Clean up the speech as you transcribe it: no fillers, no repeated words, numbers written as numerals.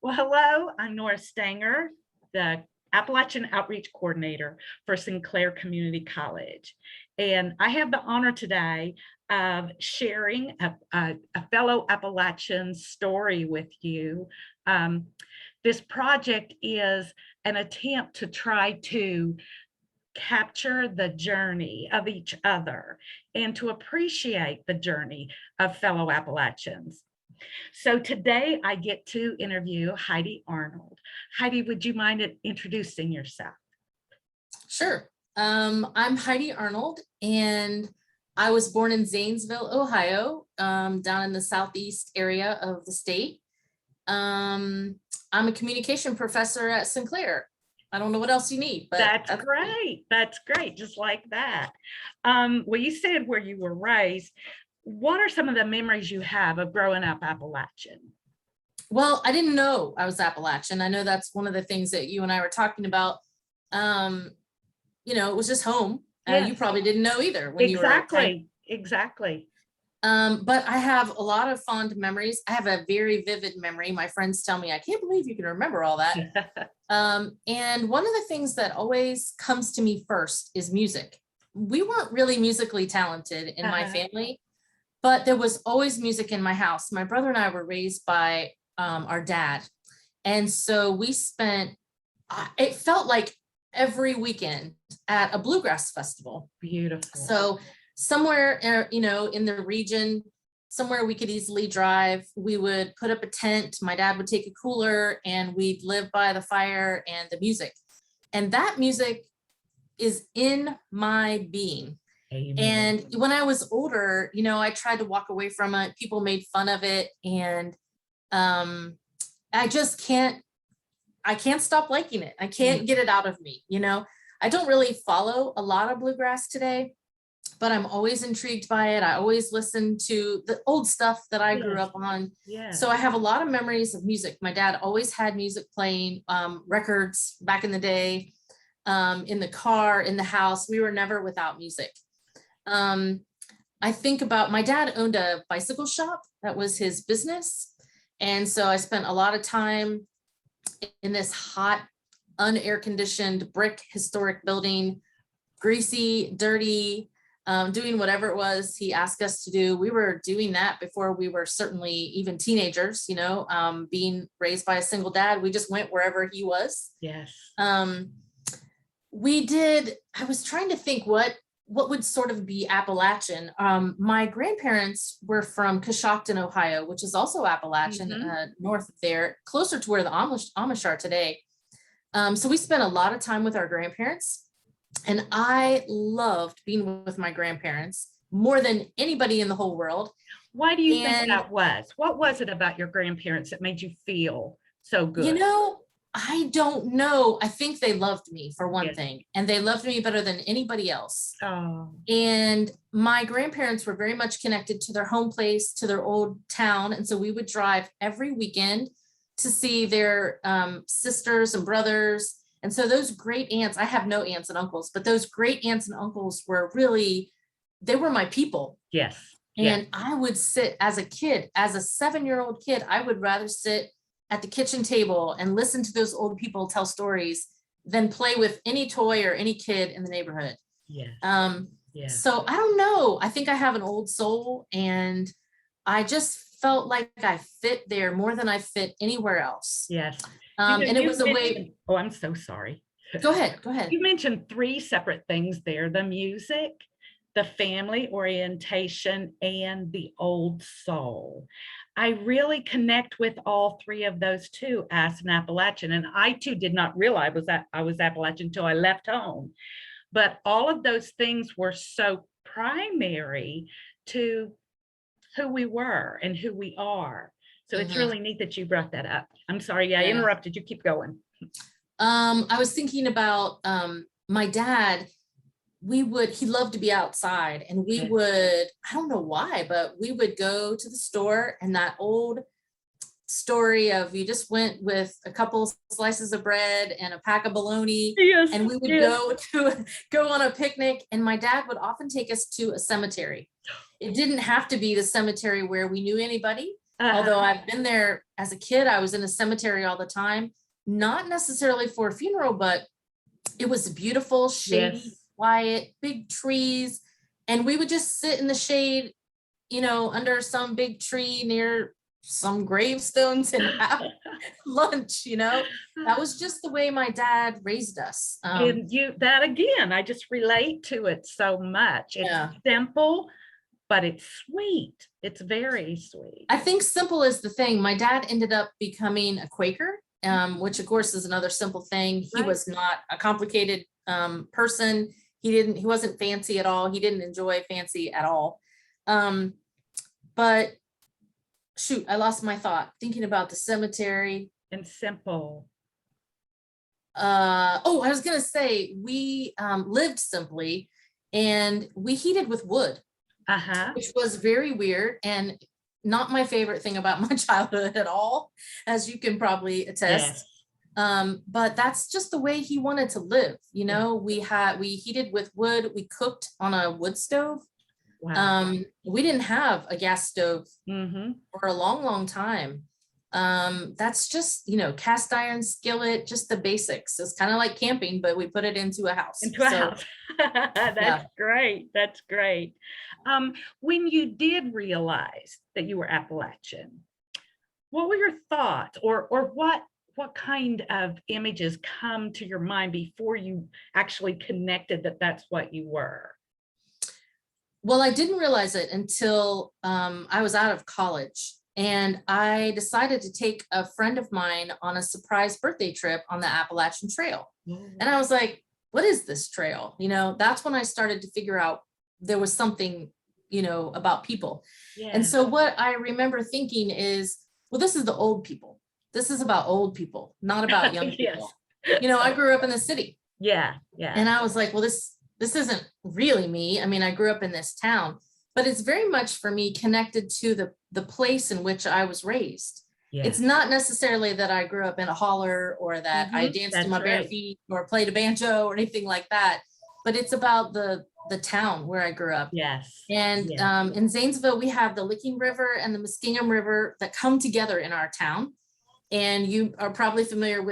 Well, hello, I'm Nora Stanger, the Appalachian Outreach Coordinator for Sinclair Community College. And I have the honor today of sharing a fellow Appalachian story with you. This project is an attempt to try to capture the journey of each other and to appreciate the journey of fellow Appalachians. So today I get to interview Heidi Arnold. Heidi, would you mind introducing yourself? Sure. I'm Heidi Arnold, and I was born in Zanesville, Ohio, down in the southeast area of the state. I'm a communication professor at Sinclair. I don't know what else you need, but that's great. That's great. Just like that. Well, you said where you were raised. What are some of the memories you have of growing up Appalachian? Well, I didn't know I was Appalachian. I know that's one of the things that you and I were talking about. It was just home. Yes. You probably didn't know either when you were Exactly. But I have a lot of fond memories. I have a very vivid memory. My friends tell me, I can't believe you can remember all that. And one of the things that always comes to me first is music. We weren't really musically talented in my family, but there was always music in my house. My brother and I were raised by our dad. And so we spent, it felt like every weekend at a bluegrass festival. Beautiful. So somewhere, in the region, somewhere we could easily drive, we would put up a tent. My dad would take a cooler and we'd live by the fire and the music. And that music is in my being. Amen. And when I was older, I tried to walk away from it. People made fun of it. And I can't stop liking it. I can't get it out of me. I don't really follow a lot of bluegrass today, but I'm always intrigued by it. I always listen to the old stuff that I grew up on. Yes. So I have a lot of memories of music. My dad always had music playing, records back in the day, in the car, in the house. We were never without music. I think about my dad owned a bicycle shop. That was his business. And so I spent a lot of time in this hot, unair conditioned brick historic building, greasy, dirty, doing whatever it was he asked us to do. We were doing that before we were certainly even teenagers, being raised by a single dad. We just went wherever he was. Yes. I was trying to think what would sort of be Appalachian. My grandparents were from Coshocton, Ohio, which is also Appalachian, north of there, closer to where the Amish are today. So we spent a lot of time with our grandparents, and I loved being with my grandparents more than anybody in the whole world. Why do you think that was? What was it about your grandparents that made you feel so good? I don't know. I think they loved me for one thing, and they loved me better than anybody else. Oh. And my grandparents were very much connected to their home place, to their old town. And so we would drive every weekend to see their sisters and brothers. And so those great aunts, I have no aunts and uncles, but those great aunts and uncles were they were my people. Yes. And I would sit as a kid, as a 7-year-old kid, I would rather sit at the kitchen table and listen to those old people tell stories than play with any toy or any kid in the neighborhood. So I don't know. I think I have an old soul, and I just felt like I fit there more than I fit anywhere else. Yes. And it was a way. Oh, I'm so sorry. Go ahead. You mentioned 3 separate things there: the music, the family orientation, and the old soul. I really connect with all 3 of those too as an Appalachian. And I too did not realize that I was Appalachian until I left home. But all of those things were so primary to who we were and who we are. So it's really neat that you brought that up. I'm sorry, I interrupted you. Keep going. I was thinking about my dad. He loved to be outside, and we would, I don't know why, but we would go to the store, and that old story of you just went with a couple slices of bread and a pack of bologna, and we would go on a picnic, and my dad would often take us to a cemetery. It didn't have to be the cemetery where we knew anybody. Although Uh-huh. I've been there as a kid, I was in a cemetery all the time, not necessarily for a funeral, but it was beautiful, shady, Yes. quiet, big trees. And we would just sit in the shade, under some big tree near some gravestones and have lunch. That was just the way my dad raised us. And that again, I just relate to it so much. It's Yeah. simple, but it's sweet. It's very sweet. I think simple is the thing. My dad ended up becoming a Quaker, which of course is another simple thing. He Right. was not a complicated person. He wasn't fancy at all. He didn't enjoy fancy at all. But shoot, I lost my thought thinking about the cemetery. And simple. I was gonna say we lived simply and we heated with wood, Uh-huh. which was very weird and not my favorite thing about my childhood at all, as you can probably attest. Yes. But that's just the way he wanted to live. Yeah. We heated with wood, we cooked on a wood stove. Wow. We didn't have a gas stove Mm-hmm. for a long, long time. That's just, cast iron skillet, just the basics. It's kind of like camping, but we put it into a house. Into a house. That's Yeah. great. That's great. When you did realize that you were Appalachian, what were your thoughts, or what kind of images come to your mind before you actually connected that that's what you were? Well, I didn't realize it until I was out of college. And I decided to take a friend of mine on a surprise birthday trip on the Appalachian Trail. And I was like, what is this trail? That's when I started to figure out there was something, about people. Yeah. And so what I remember thinking is, well, this is the old people. This is about old people, not about young Yes. people. I grew up in the city. Yeah. Yeah. And I was like, well, this isn't really me. I mean, I grew up in this town, but it's very much for me connected to the place in which I was raised. Yes. It's not necessarily that I grew up in a holler or that I danced in my bare right. feet or played a banjo or anything like that, but it's about the town where I grew up. Yes. And Yes. in Zanesville, we have the Licking River and the Muskingum River that come together in our town. And you are probably familiar with